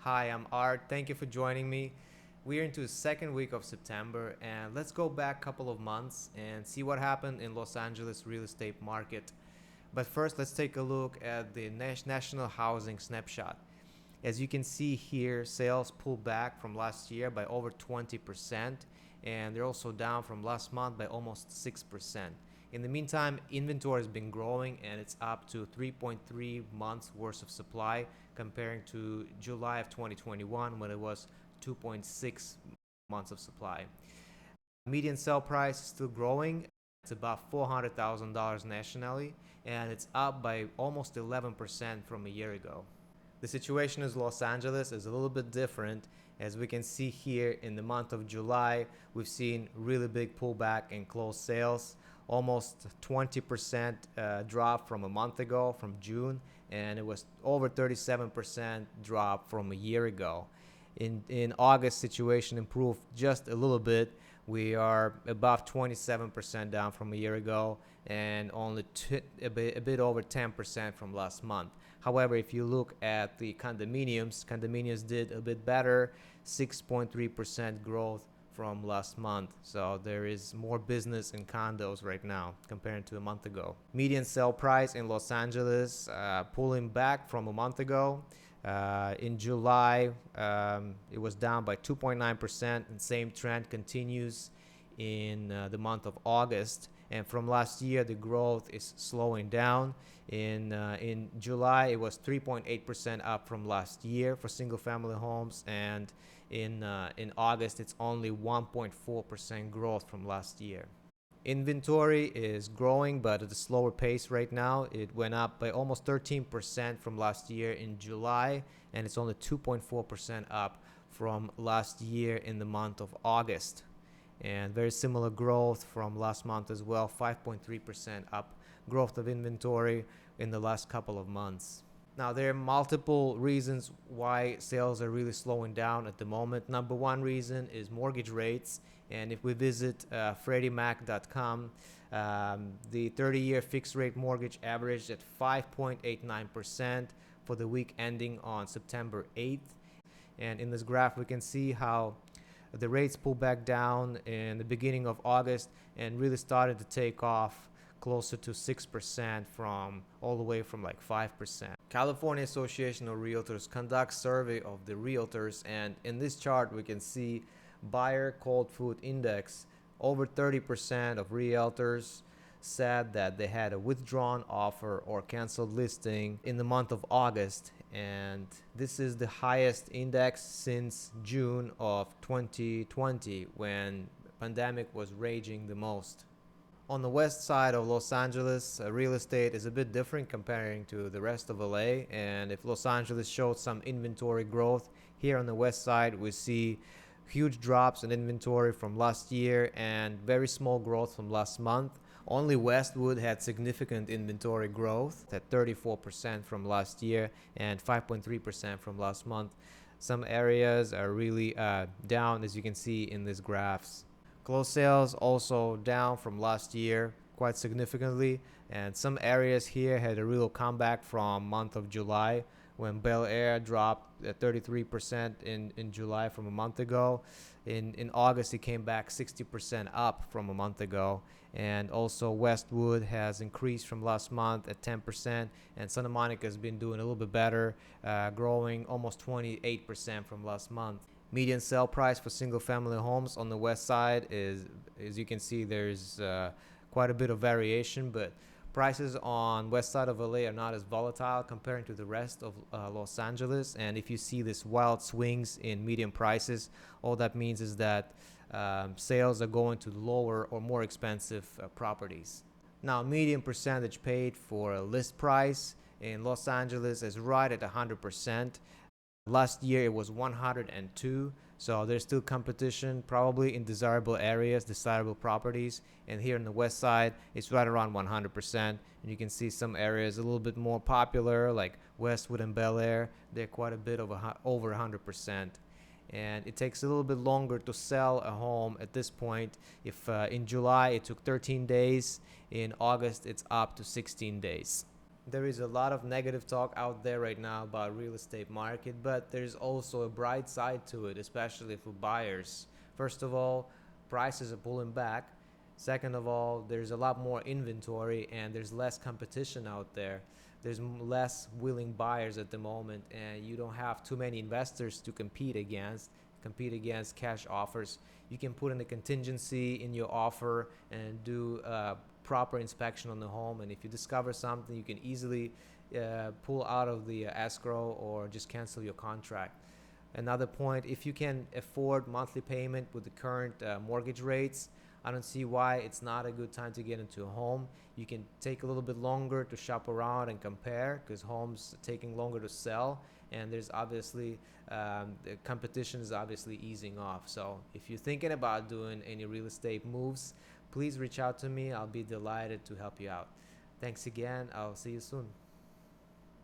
Hi, I'm Art. Thank you for joining me. We're into the second week of September, and let's go back a couple of months and see what happened in Los Angeles real estate market. But first, let's take a look at the national housing snapshot. As you can see here, sales pulled back from last year by over 20%, and they're also down from last month by almost 6%. In the meantime, inventory has been growing and it's up to 3.3 months worth of supply comparing to July of 2021 when it was 2.6 months of supply. Median sale price is still growing. It's about $400,000 nationally, and it's up by almost 11% from a year ago. The situation in Los Angeles is a little bit different. As we can see here, in the month of July, we've seen really big pullback in closed sales, almost 20% drop from a month ago, from June, and it was over 37% drop from a year ago. In August, situation improved just a little bit. We are about 27% down from a year ago and only a bit over 10% from last month. However, if you look at the condominiums did a bit better, 6.3% growth from last month. So there is more business in condos right now compared to a month ago. Median sale price in Los Angeles pulling back from a month ago. In July, it was down by 2.9%, and same trend continues in the month of August. And from last year, the growth is slowing down. In July, it was 3.8% up from last year for single-family homes, and in August, it's only 1.4% growth from last year. Inventory is growing, but at a slower pace right now. It went up by almost 13% from last year in July, and it's only 2.4% up from last year in the month of August. And very similar growth from last month as well, 5.3% up growth of inventory in the last couple of months. Now, there are multiple reasons why sales are really slowing down at the moment. Number one reason is mortgage rates. And if we visit FreddieMac.com, the 30-year fixed rate mortgage averaged at 5.89% for the week ending on September 8th. And in this graph, we can see how the rates pulled back down in the beginning of August and really started to take off closer to 6% from all the way from like 5%. California Association of Realtors conducts survey of the realtors, and in this chart we can see buyer cold foot index. Over 30% of realtors said that they had a withdrawn offer or canceled listing in the month of August, and this is the highest index since June of 2020 when pandemic was raging the most. On the west side of Los Angeles, real estate is a bit different comparing to the rest of LA, and if Los Angeles showed some inventory growth, here on the west side we see huge drops in inventory from last year and very small growth from last month. Only Westwood had significant inventory growth at 34% from last year and 5.3% from last month. Some areas are really down, as you can see in these graphs. Closed sales also down from last year quite significantly, and some areas here had a real comeback from month of July when Bel Air dropped 33% in July from a month ago. In August, it came back 60% up from a month ago. And also Westwood has increased from last month at 10%, and Santa Monica has been doing a little bit better, growing almost 28% from last month. Median sale price for single-family homes on the west side is, as you can see, there's quite a bit of variation, but prices on west side of LA are not as volatile comparing to the rest of Los Angeles. And if you see this wild swings in median prices, all that means is that sales are going to lower or more expensive properties. Now, median percentage paid for a list price in Los Angeles is right at 100%. Last year it was 102, so there's still competition probably in desirable areas, desirable properties, and here on the west side it's right around 100%. And you can see some areas a little bit more popular like Westwood and Bel Air, they're quite a bit of over 100%. And it takes a little bit longer to sell a home at this point. If in July it took 13 days, in August it's up to 16 days. There is a lot of negative talk out there right now about real estate market, but there's also a bright side to it, especially for buyers. First of all, prices are pulling back. Second of all, there's a lot more inventory and there's less competition out there. There's less willing buyers at the moment, and you don't have too many investors to compete against cash offers. You can put in a contingency in your offer and do proper inspection on the home, and if you discover something, you can easily pull out of the escrow or just cancel your contract. Another point, if you can afford monthly payment with the current mortgage rates, I don't see why it's not a good time to get into a home. You can take a little bit longer to shop around and compare, because homes are taking longer to sell, and there's obviously the competition is obviously easing off. So if you're thinking about doing any real estate moves, please reach out to me. I'll be delighted to help you out. Thanks again. I'll see you soon.